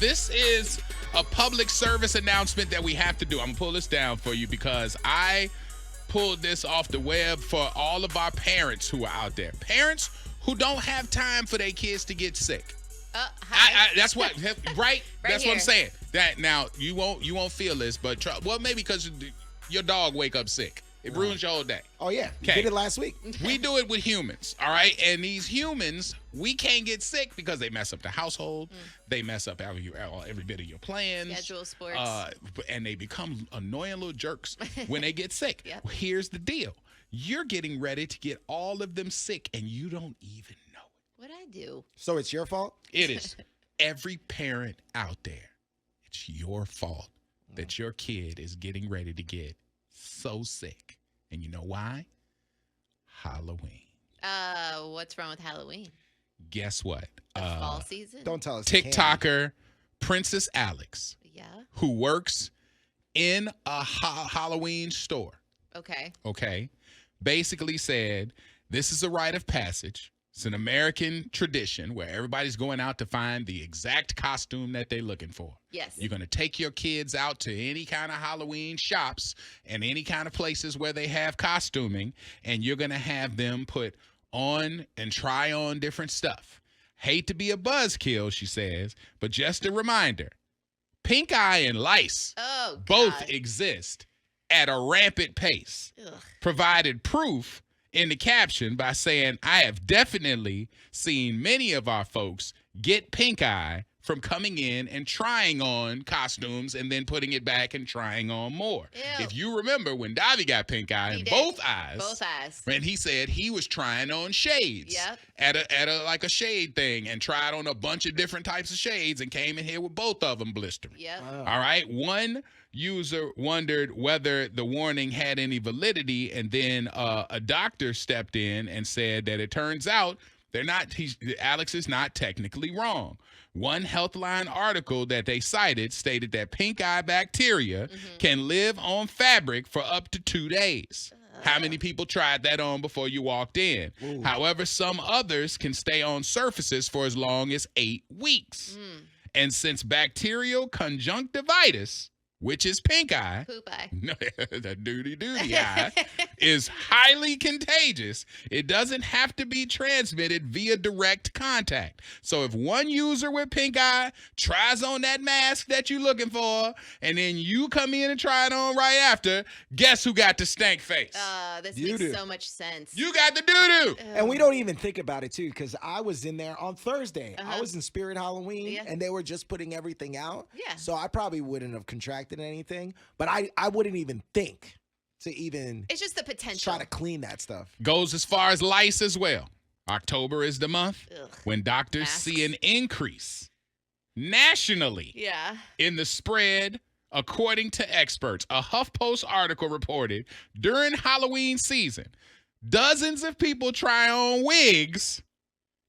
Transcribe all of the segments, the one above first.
this is a public service announcement that we have to do. I'm going to pull this down for you because I pulled this off the web for all of our parents who are out there. Parents who don't have time for their kids to get sick. That's what, right? That's what I'm saying. That now you won't feel this, but maybe because your dog wake up sick. It ruins your whole day. Oh, yeah. You did it last week. We do it with humans, all right? And these humans, we can't get sick because they mess up the household. They mess up every bit of your plans. Schedule sports. And they become annoying little jerks when they get sick. Yep. Well, here's the deal. You're getting ready to get all of them sick, and you don't even know it. What'd I do? So it's your fault? It is. Every parent out there, it's your fault that your kid is getting ready to get so sick. And you know why? Halloween. What's wrong with Halloween? Guess what? The fall season? Don't tell us. TikToker Princess Alex, Yeah. who works in a Halloween store, Okay. basically said this is a rite of passage. It's an American tradition where everybody's going out to find the exact costume that they're looking for. Yes. You're going to take your kids out to any kind of Halloween shops and any kind of places where they have costuming, and you're going to have them put on and try on different stuff. Hate to be a buzzkill, she says, but just a reminder, pink eye and lice both exist at a rampant pace. Ugh. Provided proof in the caption by saying, I have definitely seen many of our folks get pink eye from coming in and trying on costumes and then putting it back and trying on more. Ew. If you remember when Davi got pink eye in both eyes. And he said he was trying on shades at a shade thing and tried on a bunch of different types of shades and came in here with both of them blistering. Wow. All right. One user wondered whether the warning had any validity, and then a doctor stepped in and said that it turns out Alex is not technically wrong. One Healthline article that they cited stated that pink eye bacteria can live on fabric for up to 2 days. How many people tried that on before you walked in? Ooh. However, some others can stay on surfaces for as long as 8 weeks. And since bacterial conjunctivitis, which is pink eye, poop eye, the duty eye, is highly contagious, it doesn't have to be transmitted via direct contact. So if one user with pink eye tries on that mask that you're looking for, and then you come in and try it on right after, guess who got the stank face? This makes so much sense. You got the doo-doo. And we don't even think about it, too, because I was in there on Thursday. I was in Spirit Halloween, and they were just putting everything out. Yeah. So I probably wouldn't have contracted anything, but I wouldn't even think to even it's just the potential try to clean that stuff. Goes as far as lice as well. October is the month when doctors see an increase nationally in the spread, according to experts. A HuffPost article reported during Halloween season, dozens of people try on wigs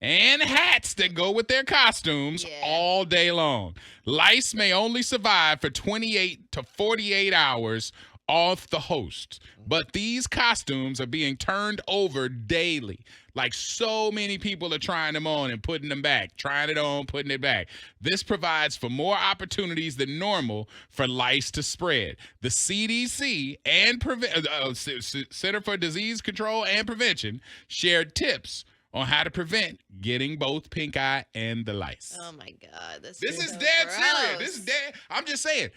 and hats that go with their costumes all day long. Lice may only survive for 28 to 48 hours off the host, but these costumes are being turned over daily. Like, so many people are trying them on and putting them back, trying it on, putting it back. This provides for more opportunities than normal for lice to spread. The CDC and Center for Disease Control and Prevention shared tips on how to prevent getting both pink eye and the lice. Oh my God. This is so dead gross. serious. This is dead. I'm just saying,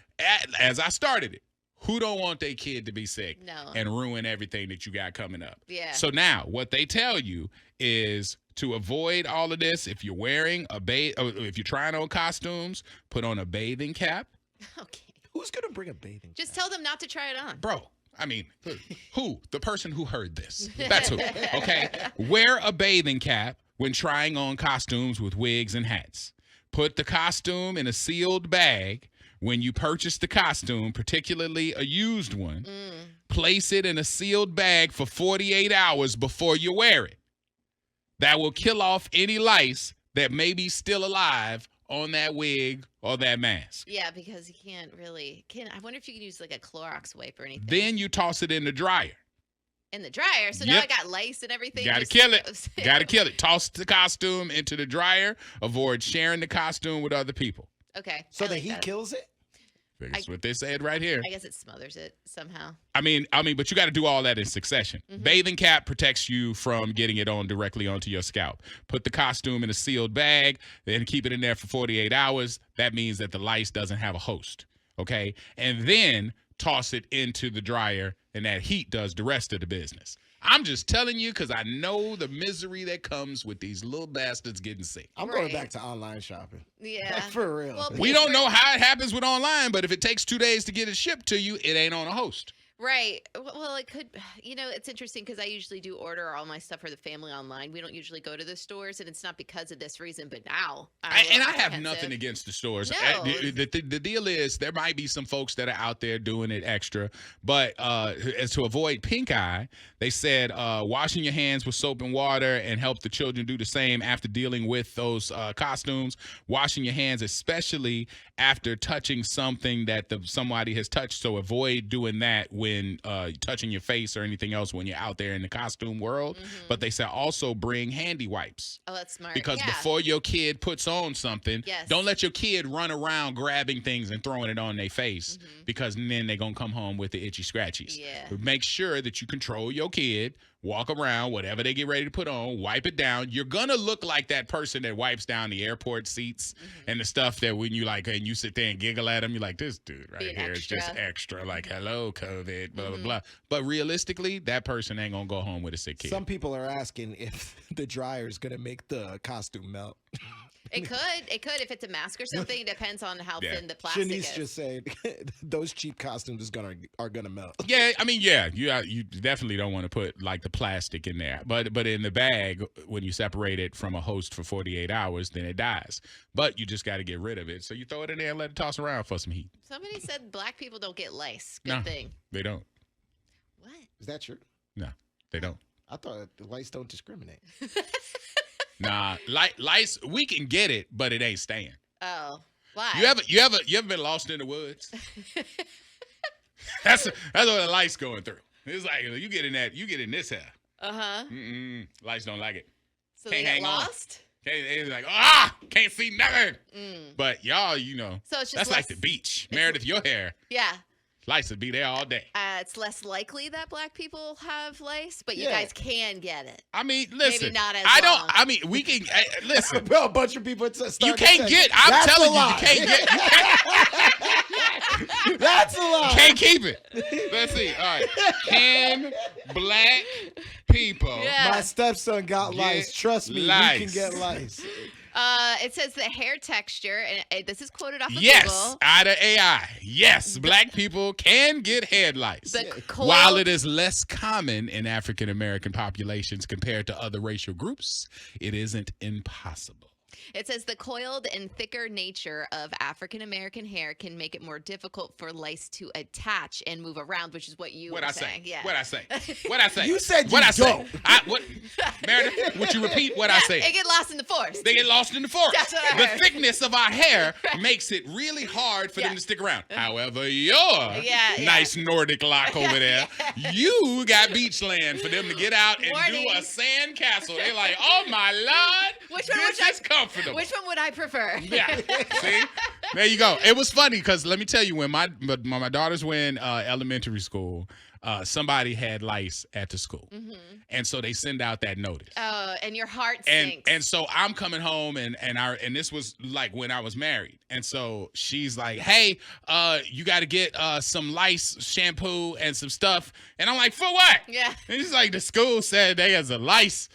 as I started it, who don't want their kid to be sick and ruin everything that you got coming up? Yeah. So now what they tell you is to avoid all of this, if you're wearing if you're trying on costumes, put on a bathing cap. Okay. Who's going to bring a bathing cap? Just tell them not to try it on. Bro. I mean, who? The person who heard this. That's who. Okay. Wear a bathing cap when trying on costumes with wigs and hats. Put the costume in a sealed bag when you purchase the costume, particularly a used one. Place it in a sealed bag for 48 hours before you wear it. That will kill off any lice that may be still alive on that wig or that mask. Yeah, because you can't really. I wonder if you could use like a Clorox wipe or anything. Then you toss it in the dryer. In the dryer? So now I got lice and everything. Gotta kill it. Gotta kill it. Toss the costume into the dryer. Avoid sharing the costume with other people. Okay. So the heat kills it? That's what they said right here. I guess it smothers it somehow. I mean, but you got to do all that in succession. Bathing cap protects you from getting it on directly onto your scalp. Put the costume in a sealed bag, then keep it in there for 48 hours. That means that the lice doesn't have a host, okay? And then toss it into the dryer, and that heat does the rest of the business. I'm just telling you because I know the misery that comes with these little bastards getting sick. I'm going back to online shopping. Yeah. For real. Well, We don't know how it happens with online, but if it takes 2 days to get it shipped to you, it ain't on a host. Right. Well, it could, it's interesting because I usually do order all my stuff for the family online. We don't usually go to the stores, and it's not because of this reason, but now. I have nothing against the stores. No. The deal is there might be some folks that are out there doing it extra, but as to avoid pink eye, they said washing your hands with soap and water and help the children do the same after dealing with those costumes. Washing your hands, especially after touching something that somebody has touched, so avoid doing that when touching your face or anything else when you're out there in the costume world. But they said also bring handy wipes. Oh, that's smart. Because before your kid puts on something, don't let your kid run around grabbing things and throwing it on their face because then they're going to come home with the itchy scratchies. Yeah. But make sure that you control your kid. Walk around, whatever they get ready to put on, wipe it down. You're going to look like that person that wipes down the airport seats and the stuff that when you and you sit there and giggle at them, you're like, this dude right here is just extra. Like, hello, COVID, blah, blah, blah. But realistically, that person ain't going to go home with a sick kid. Some people are asking if the dryer is going to make the costume melt. It could. If it's a mask or something. It depends on how thin the plastic Shanice is. just said those cheap costumes are gonna melt. Yeah, I mean, you definitely don't want to put like the plastic in there. But in the bag, when you separate it from a host for 48 hours, then it dies. But you just got to get rid of it. So you throw it in there and let it toss around for some heat. Somebody said black people don't get lice. Good thing. They don't. What? Is that true? No, they don't. I thought the lice don't discriminate. Nah, lice, we can get it, but it ain't staying. Oh, why? You ever been lost in the woods? That's what the lice going through. It's like you get in this here. Lice don't like it. So can't they hang get lost? It's like can't see nothing. But y'all, so it's just that's like the beach. Meredith, your hair. Yeah. Lice would be there all day. It's less likely that black people have lice, but you guys can get it. I mean, listen. Maybe not as long. I mean, we can listen. Bro, a bunch of people. You can't get. I'm telling you, you can't get. That's a lie. You can't keep it. Let's see. All right. Can black people? Yeah. My stepson got lice. Trust me, lice. we can get lice. It says the hair texture, and this is quoted off of Yes, Google. out of AI. Yes, black people can get head lice. While it is less common in African American populations compared to other racial groups, it isn't impossible. It says the coiled and thicker nature of African American hair can make it more difficult for lice to attach and move around, which is what you were saying. Yeah. What I say? What I say? You said what you I don't. Say? Meredith, would you repeat what I say? They get lost in the forest. They get lost in the forest. That's what I The heard. thickness of our hair makes it really hard for them to stick around. However, your nice Nordic lock over there, you got beach land for them to get out and do a sand castle. They're like, oh my Lord, this is comfortable. Which one would I prefer? Yeah. See? There you go. It was funny because let me tell you, when my daughters were in elementary school, somebody had lice at the school. And so they send out that notice. Oh, and your heart sinks. And so I'm coming home and this was like when I was married. And so she's like, hey, you got to get some lice shampoo and some stuff. And I'm like, for what? Yeah. And she's like, the school said there's a lice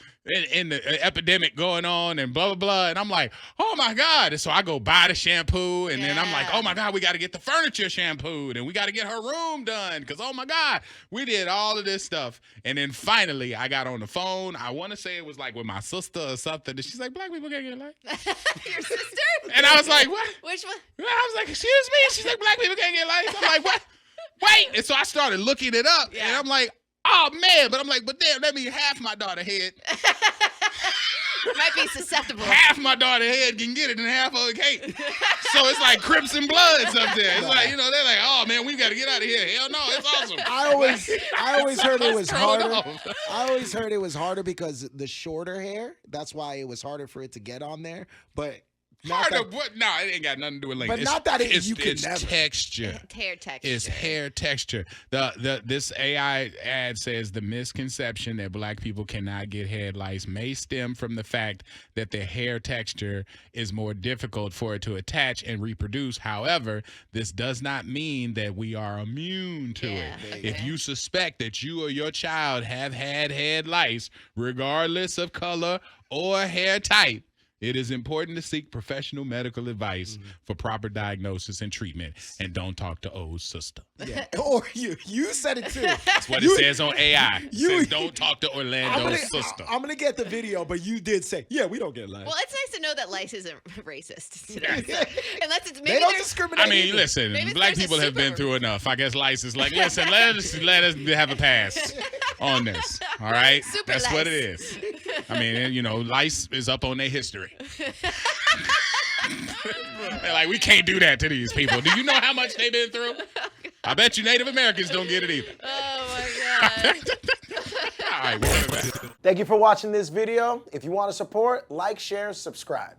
in the epidemic going on and blah, blah, blah. And I'm like, oh, my God. And so I go buy the shampoo. And then I'm like, oh, my God, we got to get the furniture shampooed. And we got to get her room done because, oh, my God, we did all of this stuff. And then finally I got on the phone. I want to say it was like with my sister or something. And she's like, black people can't get lice. Your sister? And I was like, what? Which one? I was like, excuse me? She's like, black people can't get lice. I'm like, what? Wait. And so I started looking it up. And I'm like, oh, man. But I'm like, but damn, that means half my daughter head. Might be susceptible. Half my daughter head can get it and half of it can't. So it's like Crimson Bloods up there. It's like, they're like, oh, man, we got to get out of here. Hell no, it's awesome. I always heard it was harder. I always heard it was harder because the shorter hair, that's why it was harder for it to get on there. But Part of what? No, it ain't got nothing to do with length. But not that you can it's never. texture. Hair texture. It's hair texture. This AI ad says the misconception that black people cannot get head lice may stem from the fact that their hair texture is more difficult for it to attach and reproduce. However, this does not mean that we are immune to it. Okay. If you suspect that you or your child have had head lice, regardless of color or hair type, it is important to seek professional medical advice for proper diagnosis and treatment, and don't talk to old sister. Yeah. Or you said it too. That's what it says on AI. It says don't talk to Orlando's sister. I'm going to get the video, but you did say, yeah, we don't get lice. Well, it's nice to know that lice isn't racist today. So, unless it's maybe they don't discriminate. I mean, listen, black people have been through enough. I guess lice is like, listen, let us have a pass on this. All right? Super That's lice. what it is. I mean, you know, lice is up on their history. They're like, we can't do that to these people. Do you know how much they've been through? I bet you Native Americans don't get it either. Oh, my God. All right, we'll be back. Thank you for watching this video. If you want to support, like, share, subscribe.